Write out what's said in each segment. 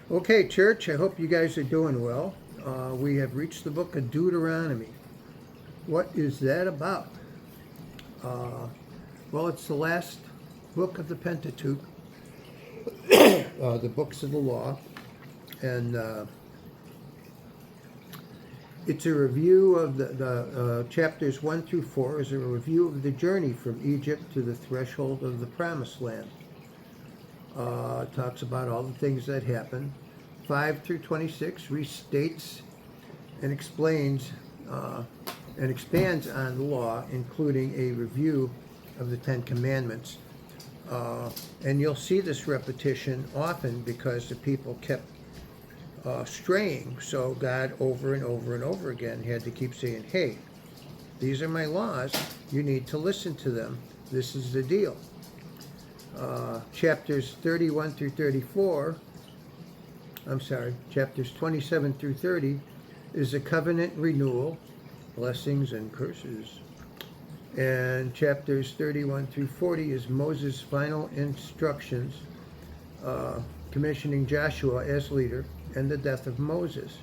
Okay, church, I hope you guys are doing well. We have reached the book of Deuteronomy. What is that about? Well, it's the last book of the Pentateuch, the books of the law, and it's a review of the chapters 1 through 4 is a review of the journey from Egypt to the threshold of the Promised Land. It talks about all the things that happened. 5 through 26 restates and explains and expands on the law, including a review of the Ten Commandments. And you'll see this repetition often because the people kept straying. So God over and over and over again had to keep saying, hey, these are my laws. You need to listen to them. This is the deal. Chapters 31 through 34, chapters 27 through 30 is a covenant renewal, blessings and curses. And chapters 31 through 40 is Moses' final instructions, commissioning Joshua as leader, and the death of Moses.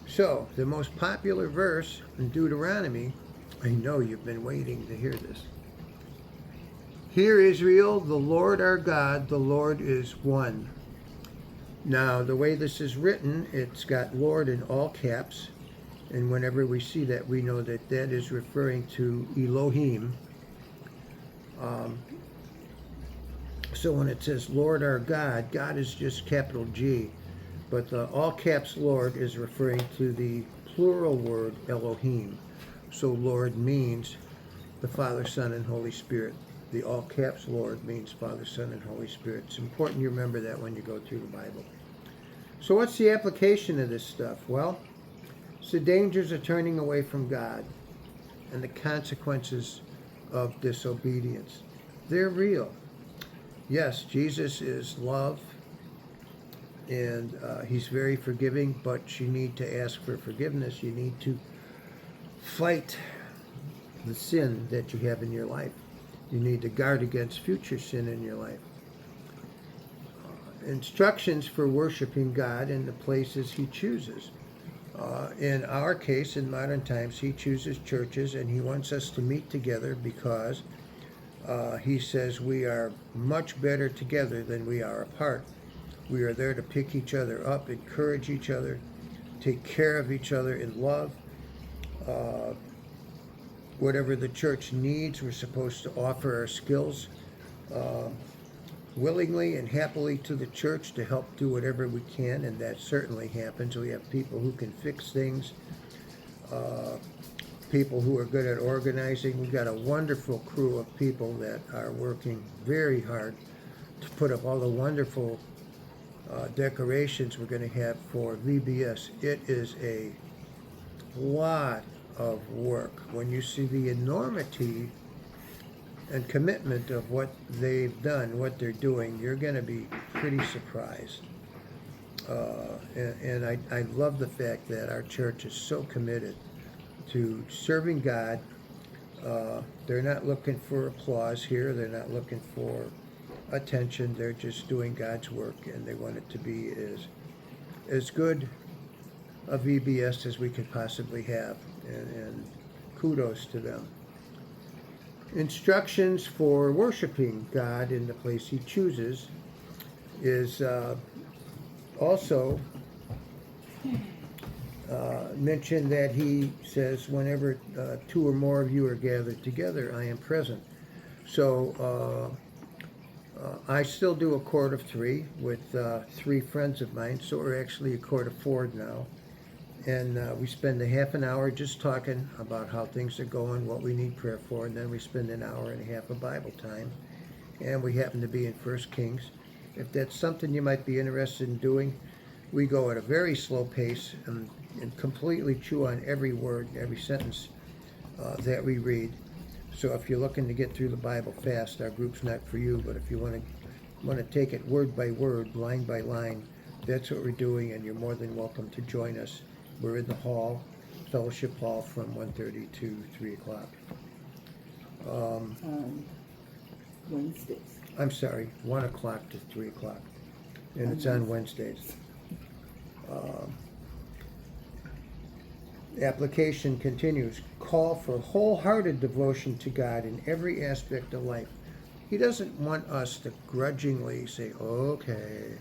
So, the most popular verse in Deuteronomy, I know you've been waiting to hear this. Hear, Israel, the Lord our God, the Lord is one. Now, the way this is written, it's got Lord in all caps. And whenever we see that, we know that that is referring to Elohim. So when it says Lord our God, God is just capital G. But the all caps Lord is referring to the plural word Elohim. So Lord means the Father, Son, and Holy Spirit. The all caps Lord means Father, Son, and Holy Spirit. It's important you remember that when you go through the Bible. So what's the application of this stuff? Well, it's the dangers of turning away from God and the consequences of disobedience. They're real. Yes, Jesus is love, and he's very forgiving, but you need to ask for forgiveness. You need to fight the sin that you have in your life. You need to guard against future sin in your life. Instructions for worshiping God in the places he chooses. In our case, in modern times, he chooses churches, and he wants us to meet together because he says we are much better together than we are apart. We are there to pick each other up, encourage each other, take care of each other in love. Whatever the church needs, we're supposed to offer our skills willingly and happily to the church to help do whatever we can, and that certainly happens. We have people who can fix things, people who are good at organizing. We've got a wonderful crew of people that are working very hard to put up all the wonderful decorations we're going to have for VBS. It is a lot of work. When you see the enormity and commitment of what they've done, what they're doing, you're going to be pretty surprised. And I love the fact that our church is so committed to serving God. They're not looking for applause here. They're not looking for attention. They're just doing God's work, and they want it to be as good a VBS as we could possibly have. And kudos to them. Instructions for worshiping God in the place he chooses is also mentioned that he says, whenever two or more of you are gathered together, I am present. So I still do a court of three with three friends of mine, so we're actually a court of four now. And we spend a half an hour just talking about how things are going, what we need prayer for, and then we spend an hour and a half of Bible time. And we happen to be in 1 Kings. If that's something you might be interested in doing, we go at a very slow pace and completely chew on every word, every sentence that we read. So if you're looking to get through the Bible fast, our group's not for you. But if you want to take it word by word, line by line, that's what we're doing, and you're more than welcome to join us. We're in the hall, fellowship hall, from 1:30 to 3 o'clock. Wednesdays. I'm sorry, 1 o'clock to 3 o'clock. and it's on Wednesdays. Application continues. Call for wholehearted devotion to God in every aspect of life. He doesn't want us to grudgingly say, okay,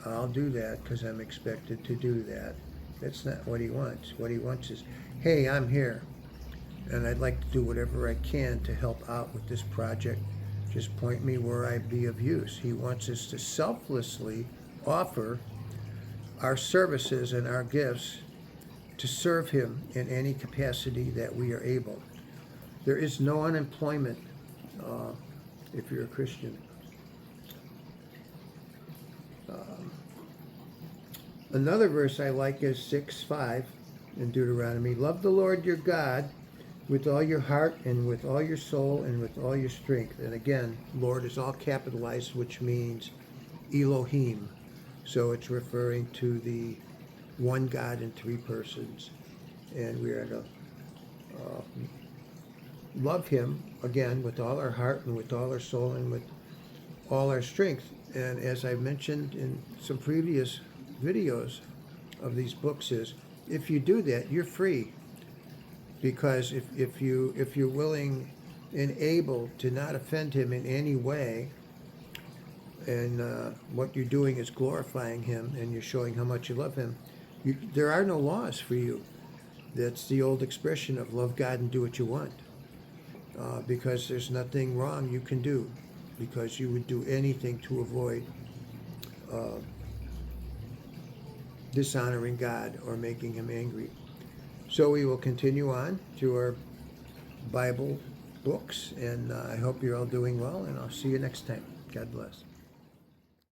I'll do that because I'm expected to do that. That's not what he wants. What he wants is, hey, I'm here, and I'd like to do whatever I can to help out with this project. Just point me where I'd be of use. He wants us to selflessly offer our services and our gifts to serve him in any capacity that we are able. There is no unemployment if you're a Christian. Another verse I like is 6:5 in Deuteronomy. Love the Lord your God with all your heart and with all your soul and with all your strength. And again, Lord is all capitalized, which means Elohim. So it's referring to the one God in three persons. And we are to love him, again, with all our heart and with all our soul and with all our strength. And as I mentioned in some previous videos of these books, is if you do that, you're free. Because if you're willing and able to not offend him in any way, and what you're doing is glorifying him and you're showing how much you love him, there are no laws for you. That's the old expression of love God and do what you want. Because there's nothing wrong you can do, because you would do anything to avoid dishonoring God or making him angry. So we will continue on to our Bible books, and I hope you're all doing well, and I'll see you next time. God bless.